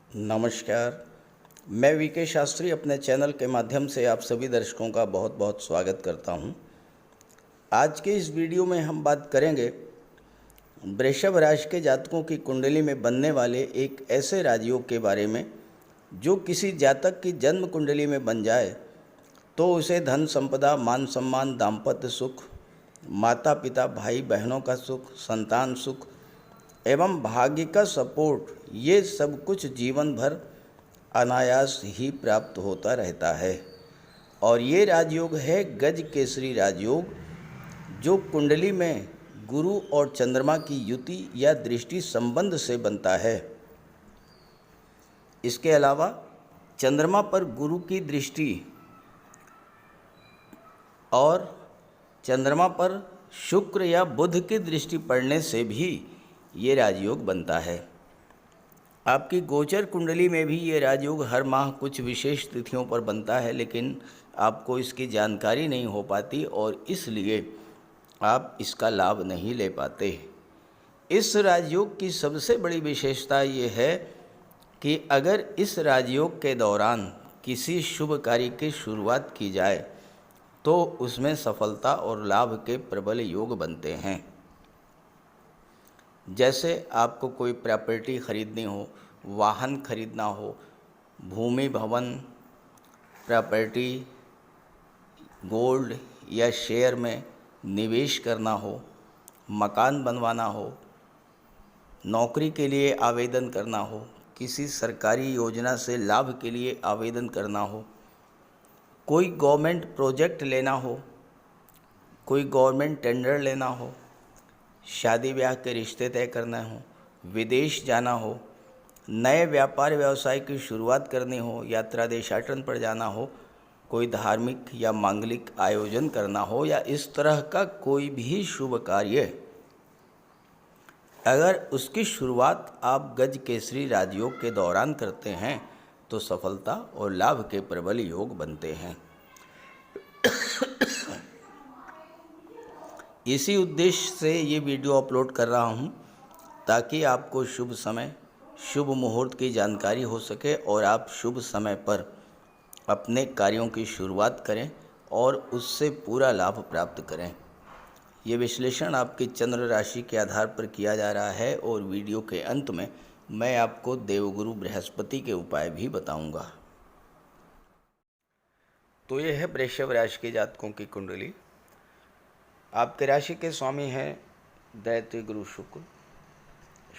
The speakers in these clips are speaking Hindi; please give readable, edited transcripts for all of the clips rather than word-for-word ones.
नमस्कार। मैं वीके शास्त्री अपने चैनल के माध्यम से आप सभी दर्शकों का बहुत बहुत स्वागत करता हूं। आज के इस वीडियो में हम बात करेंगे वृषभ राशि के जातकों की कुंडली में बनने वाले एक ऐसे राजयोग के बारे में जो किसी जातक की जन्म कुंडली में बन जाए तो उसे धन संपदा, मान सम्मान, दाम्पत्य सुख, माता पिता भाई बहनों का सुख, संतान सुख एवं भाग्य का सपोर्ट, ये सब कुछ जीवन भर अनायास ही प्राप्त होता रहता है। और ये राजयोग है गज केसरी राजयोग, जो कुंडली में गुरु और चंद्रमा की युति या दृष्टि संबंध से बनता है। इसके अलावा चंद्रमा पर गुरु की दृष्टि और चंद्रमा पर शुक्र या बुध की दृष्टि पड़ने से भी ये राजयोग बनता है। आपकी गोचर कुंडली में भी ये राजयोग हर माह कुछ विशेष तिथियों पर बनता है, लेकिन आपको इसकी जानकारी नहीं हो पाती और इसलिए आप इसका लाभ नहीं ले पाते। इस राजयोग की सबसे बड़ी विशेषता ये है कि अगर इस राजयोग के दौरान किसी शुभ कार्य की शुरुआत की जाए तो उसमें सफलता और लाभ के प्रबल योग बनते हैं। जैसे आपको कोई प्रॉपर्टी खरीदनी हो, वाहन खरीदना हो, भूमि भवन, प्रॉपर्टी, गोल्ड या शेयर में निवेश करना हो, मकान बनवाना हो, नौकरी के लिए आवेदन करना हो, किसी सरकारी योजना से लाभ के लिए आवेदन करना हो, कोई गवर्नमेंट प्रोजेक्ट लेना हो, कोई गवर्नमेंट टेंडर लेना हो, शादी ब्याह के रिश्ते तय करना हो, विदेश जाना हो, नए व्यापार व्यवसाय की शुरुआत करनी हो, यात्रा देशाटन पर जाना हो, कोई धार्मिक या मांगलिक आयोजन करना हो या इस तरह का कोई भी शुभ कार्य, अगर उसकी शुरुआत आप गज केसरी राजयोग के दौरान करते हैं तो सफलता और लाभ के प्रबल योग बनते हैं। इसी उद्देश्य से ये वीडियो अपलोड कर रहा हूँ ताकि आपको शुभ समय, शुभ मुहूर्त की जानकारी हो सके और आप शुभ समय पर अपने कार्यों की शुरुआत करें और उससे पूरा लाभ प्राप्त करें। ये विश्लेषण आपकी चंद्र राशि के आधार पर किया जा रहा है और वीडियो के अंत में मैं आपको देवगुरु बृहस्पति के उपाय भी बताऊंगा। तो ये है वृषभ राशि के जातकों की कुंडली। आपके राशि के स्वामी हैं दैत्य गुरु शुक्र।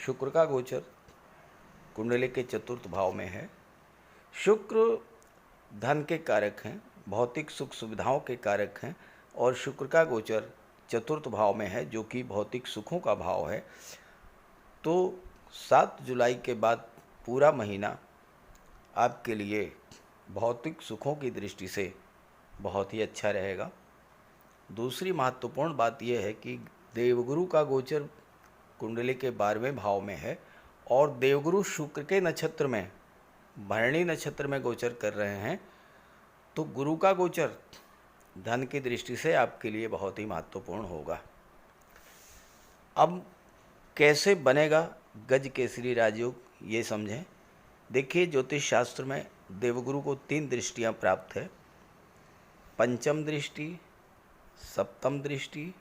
शुक्र का गोचर कुंडली के चतुर्थ भाव में है। शुक्र धन के कारक हैं, भौतिक सुख सुविधाओं के कारक हैं और शुक्र का गोचर चतुर्थ भाव में है जो कि भौतिक सुखों का भाव है। तो 7 जुलाई के बाद पूरा महीना आपके लिए भौतिक सुखों की दृष्टि से बहुत ही अच्छा रहेगा। दूसरी महत्वपूर्ण बात यह है कि देवगुरु का गोचर कुंडली के 12वें भाव में है और देवगुरु शुक्र के नक्षत्र में, भरणी नक्षत्र में गोचर कर रहे हैं। तो गुरु का गोचर धन की दृष्टि से आपके लिए बहुत ही महत्वपूर्ण होगा। अब कैसे बनेगा गज केसरी राजयोग, ये समझें। देखिए, ज्योतिष शास्त्र में देवगुरु को 3 दृष्टियां प्राप्त है: पंचम दृष्टि, सप्तम दृष्टि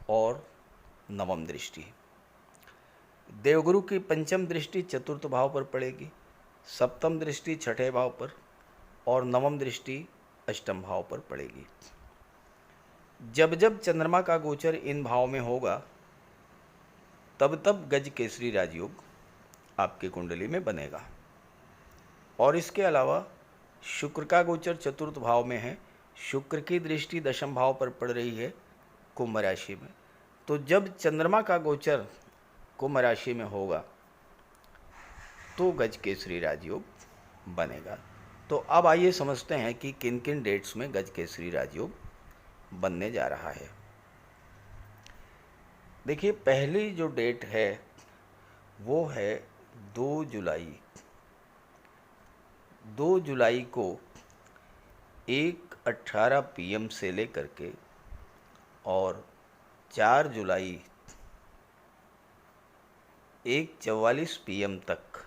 और नवम दृष्टि। देवगुरु की पंचम दृष्टि चतुर्थ भाव पर पड़ेगी, सप्तम दृष्टि छठे भाव पर और नवम दृष्टि अष्टम भाव पर पड़ेगी। जब जब चंद्रमा का गोचर इन भाव में होगा तब तब गज केसरी राजयोग आपकी कुंडली में बनेगा। और इसके अलावा शुक्र का गोचर चतुर्थ भाव में है, शुक्र की दृष्टि दशम भाव पर पड़ रही है कुंभ राशि में। तो जब चंद्रमा का गोचर कुंभ राशि में होगा तो गज केसरी राजयोग बनेगा। तो अब आइए समझते हैं कि किन किन डेट्स में गज केसरी राजयोग बनने जा रहा है। देखिए, पहली जो डेट है वो है 2 जुलाई। 2 जुलाई को 1:18 PM से लेकर के और 4 जुलाई 1:44 PM तक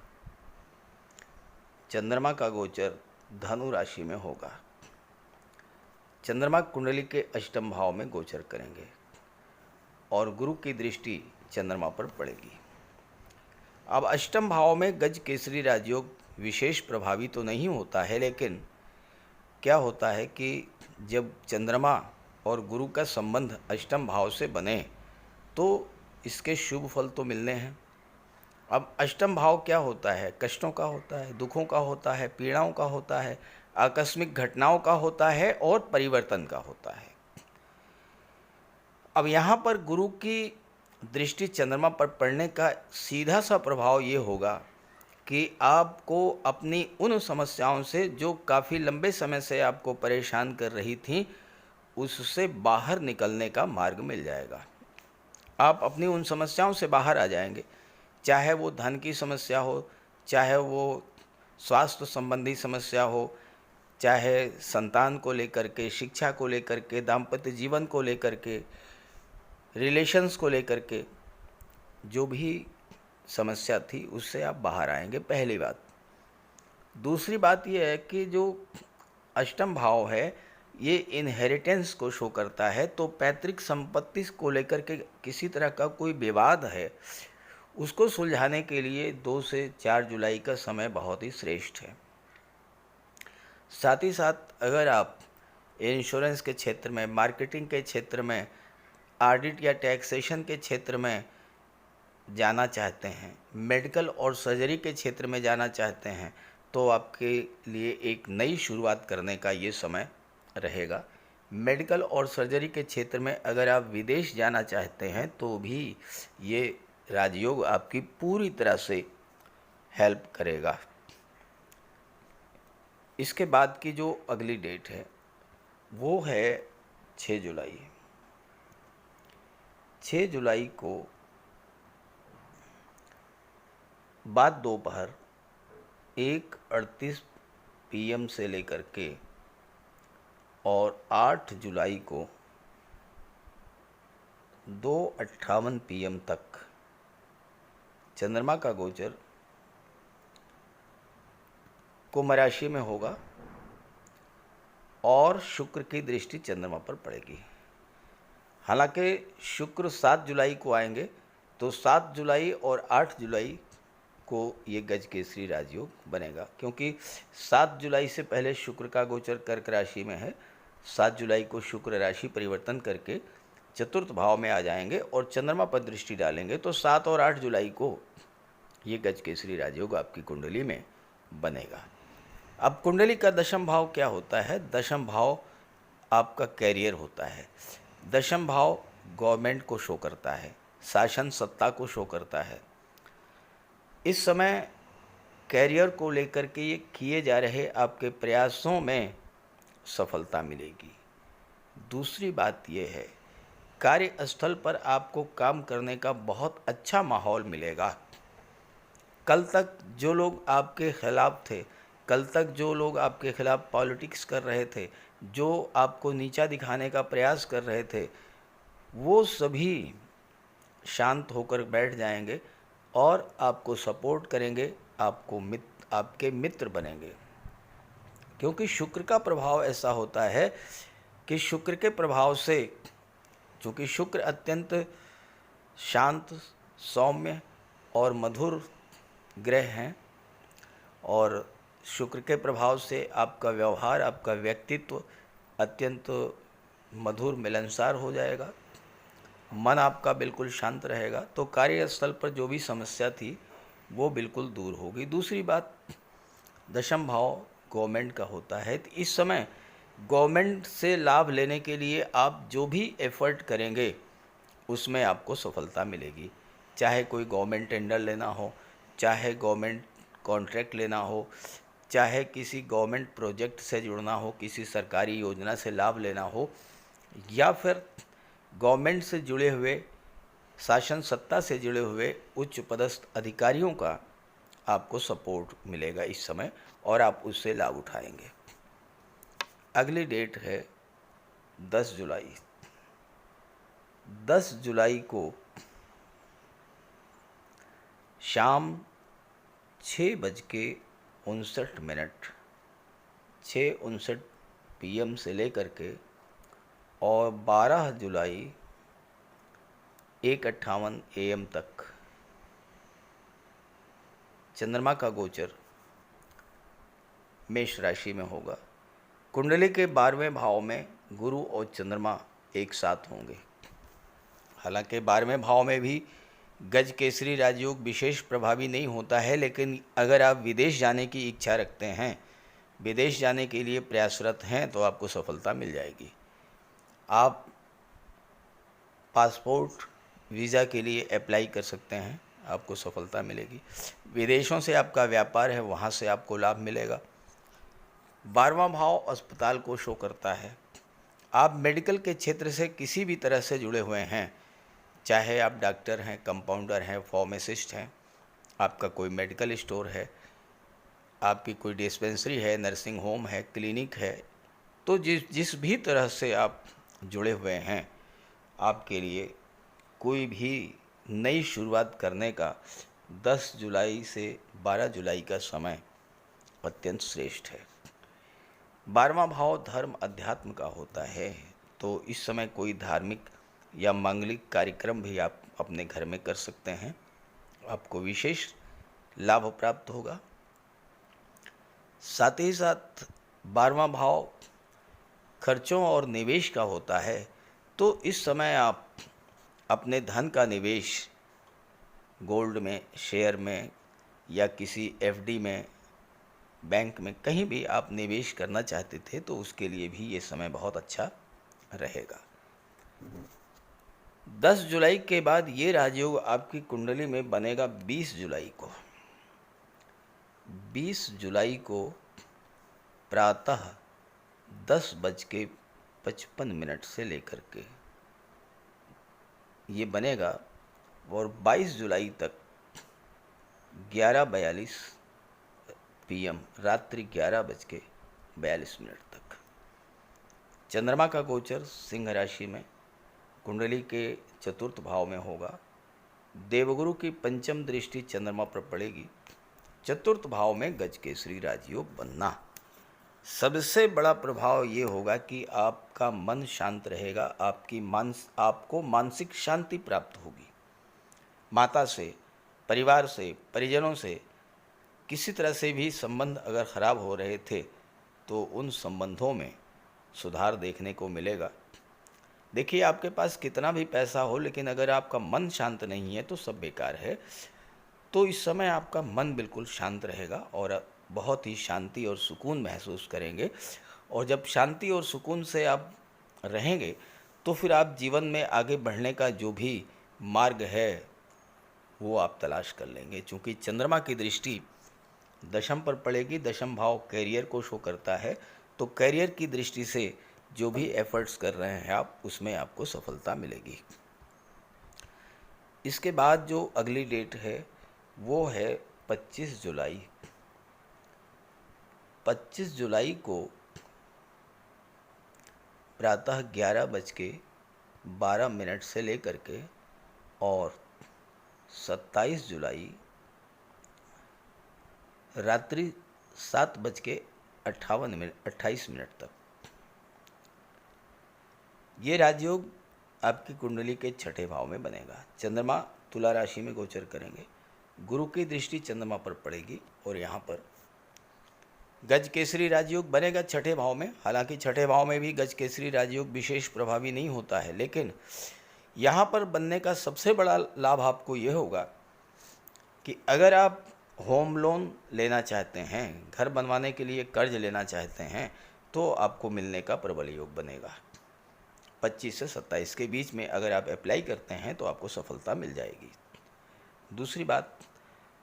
चंद्रमा का गोचर धनु राशि में होगा। चंद्रमा कुंडली के अष्टम भाव में गोचर करेंगे और गुरु की दृष्टि चंद्रमा पर पड़ेगी। अब अष्टम भाव में गज केसरी राजयोग विशेष प्रभावी तो नहीं होता है, लेकिन क्या होता है कि जब चंद्रमा और गुरु का संबंध अष्टम भाव से बने तो इसके शुभ फल तो मिलने हैं। अब अष्टम भाव क्या होता है? कष्टों का होता है, दुखों का होता है, पीड़ाओं का होता है, आकस्मिक घटनाओं का होता है और परिवर्तन का होता है। अब यहाँ पर गुरु की दृष्टि चंद्रमा पर पड़ने का सीधा सा प्रभाव ये होगा कि आपको अपनी उन समस्याओं से जो काफ़ी लंबे समय से आपको परेशान कर रही थीं, उससे बाहर निकलने का मार्ग मिल जाएगा। आप अपनी उन समस्याओं से बाहर आ जाएंगे, चाहे वो धन की समस्या हो, चाहे वो स्वास्थ्य संबंधी समस्या हो, चाहे संतान को लेकर के, शिक्षा को लेकर के, दाम्पत्य जीवन को लेकर के, रिलेशंस को लेकर के, जो भी समस्या थी उससे आप बाहर आएंगे, पहली बात। दूसरी बात यह है कि जो अष्टम भाव है ये इनहेरिटेंस को शो करता है, तो पैतृक संपत्ति को लेकर के किसी तरह का कोई विवाद है उसको सुलझाने के लिए 2 से 4 जुलाई का समय बहुत ही श्रेष्ठ है। साथ ही साथ अगर आप इंश्योरेंस के क्षेत्र में, मार्केटिंग के क्षेत्र में, ऑडिट या टैक्सेशन के क्षेत्र में जाना चाहते हैं, मेडिकल और सर्जरी के क्षेत्र में जाना चाहते हैं, तो आपके लिए एक नई शुरुआत करने का ये समय रहेगा। मेडिकल और सर्जरी के क्षेत्र में अगर आप विदेश जाना चाहते हैं तो भी ये राजयोग आपकी पूरी तरह से हेल्प करेगा। इसके बाद की जो अगली डेट है वो है 6 जुलाई। 6 जुलाई को बाद दोपहर 1:38 PM से लेकर के और 8 जुलाई को 2:58 PM तक चंद्रमा का गोचर कुंभ राशि में होगा और शुक्र की दृष्टि चंद्रमा पर पड़ेगी। हालांकि शुक्र 7 जुलाई को आएंगे, तो 7 जुलाई और 8 जुलाई को ये गज केसरी राजयोग बनेगा, क्योंकि 7 जुलाई से पहले शुक्र का गोचर कर्क राशि में है। 7 जुलाई को शुक्र राशि परिवर्तन करके चतुर्थ भाव में आ जाएंगे और चंद्रमा पर दृष्टि डालेंगे, तो 7 और 8 जुलाई को ये गज केसरी राजयोग आपकी कुंडली में बनेगा। अब कुंडली का दशम भाव क्या होता है? दशम भाव आपका कैरियर होता है। दशम भाव गवर्नमेंट को शो करता है, शासन सत्ता को शो करता है। इस समय कैरियर को लेकर के ये किए जा रहे आपके प्रयासों में सफलता मिलेगी। दूसरी बात ये है, कार्यस्थल पर आपको काम करने का बहुत अच्छा माहौल मिलेगा। कल तक जो लोग आपके खिलाफ थे, कल तक जो लोग आपके खिलाफ पॉलिटिक्स कर रहे थे, जो आपको नीचा दिखाने का प्रयास कर रहे थे, वो सभी शांत होकर बैठ जाएंगे और आपको सपोर्ट करेंगे, आपके मित्र बनेंगे। क्योंकि शुक्र का प्रभाव ऐसा होता है कि शुक्र के प्रभाव से, चूँकि शुक्र अत्यंत शांत, सौम्य और मधुर ग्रह हैं, और शुक्र के प्रभाव से आपका व्यवहार, आपका व्यक्तित्व अत्यंत मधुर, मिलनसार हो जाएगा। मन आपका बिल्कुल शांत रहेगा, तो कार्यस्थल पर जो भी समस्या थी वो बिल्कुल दूर होगी। दूसरी बात, दशम भाव गवर्नमेंट का होता है, तो इस समय गवर्नमेंट से लाभ लेने के लिए आप जो भी एफर्ट करेंगे उसमें आपको सफलता मिलेगी। चाहे कोई गवर्नमेंट टेंडर लेना हो, चाहे गवर्नमेंट कॉन्ट्रैक्ट लेना हो, चाहे किसी गवर्नमेंट प्रोजेक्ट से जुड़ना हो, किसी सरकारी योजना से लाभ लेना हो, या फिर गवर्नमेंट से जुड़े हुए, शासन सत्ता से जुड़े हुए उच्च पदस्थ अधिकारियों का आपको सपोर्ट मिलेगा इस समय और आप उससे लाभ उठाएंगे। अगली डेट है 10 जुलाई। 10 जुलाई को शाम 6:19 59 6:59 PM से लेकर के और 12 जुलाई 1:58 AM तक चंद्रमा का गोचर मेष राशि में होगा। कुंडली के 12वें भाव में गुरु और चंद्रमा एक साथ होंगे। हालांकि 12वें भाव में भी गज केसरी राजयोग विशेष प्रभावी नहीं होता है, लेकिन अगर आप विदेश जाने की इच्छा रखते हैं, विदेश जाने के लिए प्रयासरत हैं, तो आपको सफलता मिल जाएगी। आप पासपोर्ट वीज़ा के लिए अप्लाई कर सकते हैं, आपको सफलता मिलेगी। विदेशों से आपका व्यापार है, वहाँ से आपको लाभ मिलेगा। 12वां भाव अस्पताल को शो करता है। आप मेडिकल के क्षेत्र से किसी भी तरह से जुड़े हुए हैं, चाहे आप डॉक्टर हैं, कंपाउंडर हैं, फार्मासिस्ट हैं, आपका कोई मेडिकल स्टोर है, आपकी कोई डिस्पेंसरी है, नर्सिंग होम है, क्लिनिक है, तो जिस भी तरह से आप जुड़े हुए हैं, आपके लिए कोई भी नई शुरुआत करने का 10 जुलाई से 12 जुलाई का समय अत्यंत श्रेष्ठ है। 12वां भाव धर्म अध्यात्म का होता है, तो इस समय कोई धार्मिक या मांगलिक कार्यक्रम भी आप अपने घर में कर सकते हैं, आपको विशेष लाभ प्राप्त होगा। साथ ही साथ 12वां भाव खर्चों और निवेश का होता है, तो इस समय आप अपने धन का निवेश गोल्ड में, शेयर में या किसी एफडी में, बैंक में, कहीं भी आप निवेश करना चाहते थे, तो उसके लिए भी ये समय बहुत अच्छा रहेगा। 10 जुलाई के बाद ये राजयोग आपकी कुंडली में बनेगा 20 जुलाई को। 20 जुलाई को प्रातः 10:55 से लेकर के ये बनेगा और 22 जुलाई तक 11:42 PM, रात्रि 11:42 तक चंद्रमा का गोचर सिंह राशि में कुंडली के चतुर्थ भाव में होगा। देवगुरु की पंचम दृष्टि चंद्रमा पर पड़ेगी। चतुर्थ भाव में गज केसरी राजयोग बनना, सबसे बड़ा प्रभाव ये होगा कि आपका मन शांत रहेगा, आपको मानसिक शांति प्राप्त होगी। माता से, परिवार से, परिजनों से किसी तरह से भी संबंध अगर खराब हो रहे थे, तो उन संबंधों में सुधार देखने को मिलेगा। देखिए, आपके पास कितना भी पैसा हो, लेकिन अगर आपका मन शांत नहीं है तो सब बेकार है। तो इस समय आपका मन बिल्कुल शांत रहेगा और बहुत ही शांति और सुकून महसूस करेंगे। और जब शांति और सुकून से आप रहेंगे, तो फिर आप जीवन में आगे बढ़ने का जो भी मार्ग है वो आप तलाश कर लेंगे। चूँकि चंद्रमा की दृष्टि दशम पर पड़ेगी, दशम भाव कैरियर को शो करता है, तो कैरियर की दृष्टि से जो भी एफर्ट्स कर रहे हैं आप, उसमें आपको सफलता मिलेगी। इसके बाद जो अगली डेट है वो है 25 जुलाई। 25 जुलाई को प्रातः 11:12 से लेकर के और 27 जुलाई रात्रि 7:28 तक ये राजयोग आपकी कुंडली के छठे भाव में बनेगा। चंद्रमा तुला राशि में गोचर करेंगे, गुरु की दृष्टि चंद्रमा पर पड़ेगी और यहाँ पर गज केसरी राजयोग बनेगा छठे भाव में। हालांकि छठे भाव में भी गज केसरी राजयोग विशेष प्रभावी नहीं होता है, लेकिन यहाँ पर बनने का सबसे बड़ा लाभ आपको यह होगा कि अगर आप होम लोन लेना चाहते हैं, घर बनवाने के लिए कर्ज लेना चाहते हैं, तो आपको मिलने का प्रबल योग बनेगा। 25 से 27 के बीच में अगर आप अप्लाई करते हैं तो आपको सफलता मिल जाएगी। दूसरी बात,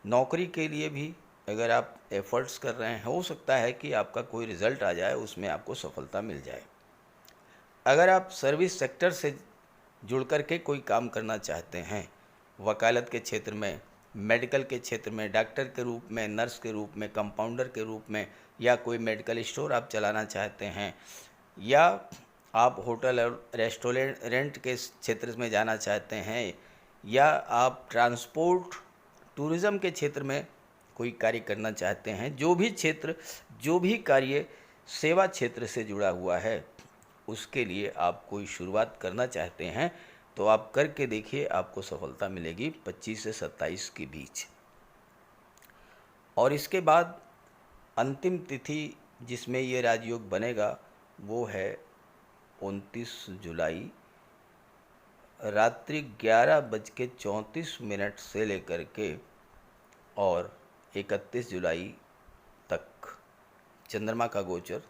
नौकरी के लिए भी अगर आप एफर्ट्स कर रहे हैं, हो सकता है कि आपका कोई रिज़ल्ट आ जाए, उसमें आपको सफलता मिल जाए। अगर आप सर्विस सेक्टर से जुड़ कर के कोई काम करना चाहते हैं, वकालत के क्षेत्र में, मेडिकल के क्षेत्र में, डॉक्टर के रूप में, नर्स के रूप में, कंपाउंडर के रूप में, या कोई मेडिकल स्टोर आप चलाना चाहते हैं, या आप होटल और रेस्टोरेंट के क्षेत्र में जाना चाहते हैं, या आप ट्रांसपोर्ट टूरिज़्म के क्षेत्र में कोई कार्य करना चाहते हैं, जो भी क्षेत्र, जो भी कार्य सेवा क्षेत्र से जुड़ा हुआ है, उसके लिए आप कोई शुरुआत करना चाहते हैं तो आप करके देखिए, आपको सफलता मिलेगी 25 से 27 के बीच। और इसके बाद अंतिम तिथि जिसमें ये राजयोग बनेगा वो है 29 जुलाई रात्रि 11:34 से लेकर के और 31 जुलाई तक चंद्रमा का गोचर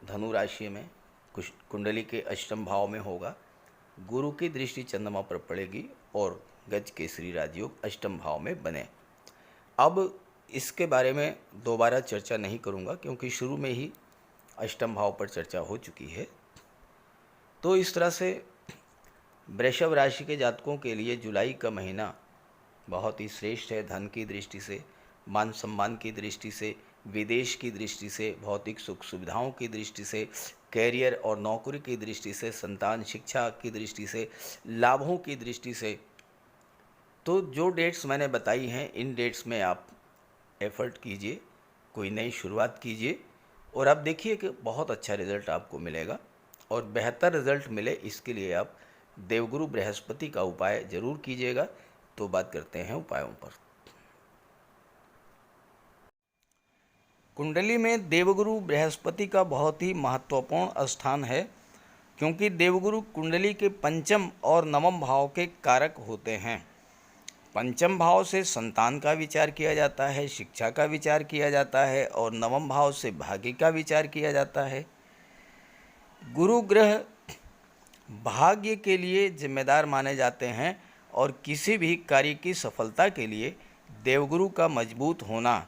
धनु राशि में कुंडली के अष्टम भाव में होगा। गुरु की दृष्टि चंद्रमा पर पड़ेगी और गज केसरी राजयोग अष्टम भाव में बने। अब इसके बारे में दोबारा चर्चा नहीं करूंगा क्योंकि शुरू में ही अष्टम भाव पर चर्चा हो चुकी है। तो इस तरह से वृषभ राशि के जातकों के लिए जुलाई का महीना बहुत ही श्रेष्ठ है। धन की दृष्टि से, मान सम्मान की दृष्टि से, विदेश की दृष्टि से, भौतिक सुख सुविधाओं की दृष्टि से, कैरियर और नौकरी की दृष्टि से, संतान शिक्षा की दृष्टि से, लाभों की दृष्टि से। तो जो डेट्स मैंने बताई हैं, इन डेट्स में आप एफर्ट कीजिए, कोई नई शुरुआत कीजिए और आप देखिए कि बहुत अच्छा रिज़ल्ट आपको मिलेगा। और बेहतर रिज़ल्ट मिले इसके लिए आप देवगुरु बृहस्पति का उपाय ज़रूर कीजिएगा। तो बात करते हैं उपायों पर। कुंडली में देवगुरु बृहस्पति का बहुत ही महत्वपूर्ण स्थान है क्योंकि देवगुरु कुंडली के पंचम और नवम भाव के कारक होते हैं। पंचम भाव से संतान का विचार किया जाता है, शिक्षा का विचार किया जाता है और नवम भाव से भाग्य का विचार किया जाता है। गुरु ग्रह भाग्य के लिए जिम्मेदार माने जाते हैं और किसी भी कार्य की सफलता के लिए देवगुरु का मजबूत होना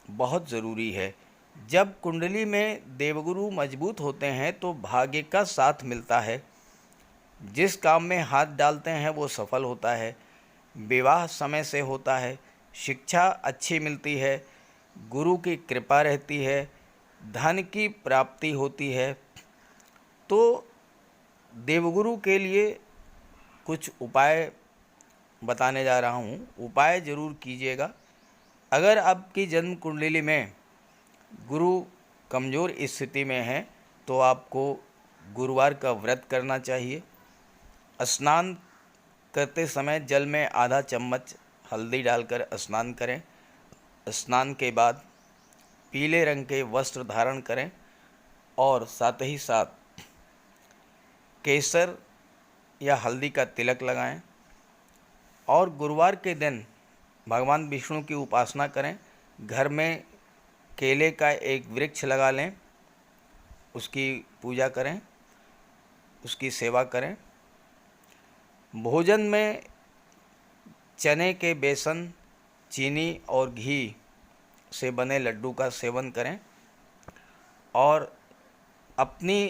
बहुत ज़रूरी है। जब कुंडली में देवगुरु मजबूत होते हैं तो भाग्य का साथ मिलता है, जिस काम में हाथ डालते हैं वो सफल होता है, विवाह समय से होता है, शिक्षा अच्छी मिलती है, गुरु की कृपा रहती है, धन की प्राप्ति होती है। तो देवगुरु के लिए कुछ उपाय बताने जा रहा हूँ, उपाय ज़रूर कीजिएगा। अगर आपकी जन्म कुंडली में गुरु कमज़ोर स्थिति में है तो आपको गुरुवार का व्रत करना चाहिए। स्नान करते समय जल में आधा चम्मच हल्दी डालकर स्नान करें। स्नान के बाद पीले रंग के वस्त्र धारण करें और साथ ही साथ केसर या हल्दी का तिलक लगाएं और गुरुवार के दिन भगवान विष्णु की उपासना करें। घर में केले का एक वृक्ष लगा लें, उसकी पूजा करें, उसकी सेवा करें। भोजन में चने के बेसन, चीनी और घी से बने लड्डू का सेवन करें और अपनी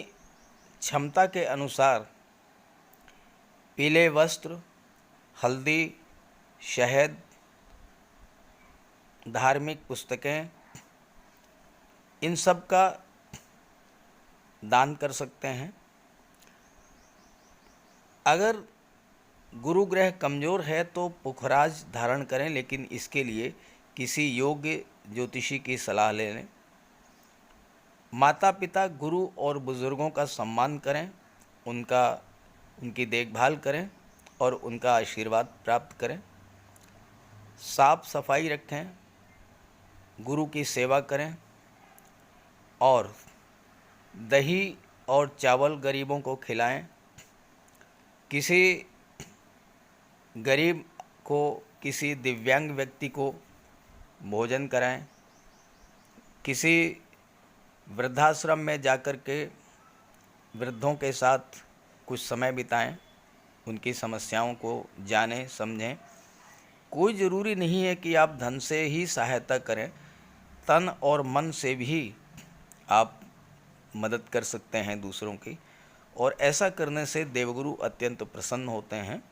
क्षमता के अनुसार पीले वस्त्र, हल्दी, शहद, धार्मिक पुस्तकें, इन सब का दान कर सकते हैं। अगर गुरु ग्रह कमज़ोर है तो पुखराज धारण करें, लेकिन इसके लिए किसी योग्य ज्योतिषी की सलाह ले लें। माता पिता, गुरु और बुज़ुर्गों का सम्मान करें, उनकी देखभाल करें और उनका आशीर्वाद प्राप्त करें। साफ सफाई रखें, गुरु की सेवा करें और दही और चावल गरीबों को खिलाएं। किसी गरीब को, किसी दिव्यांग व्यक्ति को भोजन कराएं। किसी वृद्धाश्रम में जाकर के वृद्धों के साथ कुछ समय बिताएं, उनकी समस्याओं को जानें समझें। कोई ज़रूरी नहीं है कि आप धन से ही सहायता करें, तन और मन से भी आप मदद कर सकते हैं दूसरों की, और ऐसा करने से देवगुरु अत्यंत प्रसन्न होते हैं।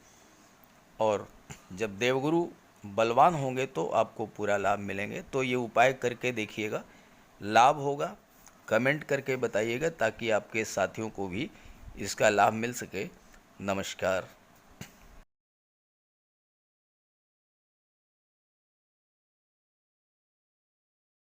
और जब देवगुरु बलवान होंगे तो आपको पूरा लाभ मिलेंगे। तो ये उपाय करके देखिएगा, लाभ होगा। कमेंट करके बताइएगा ताकि आपके साथियों को भी इसका लाभ मिल सके। नमस्कार।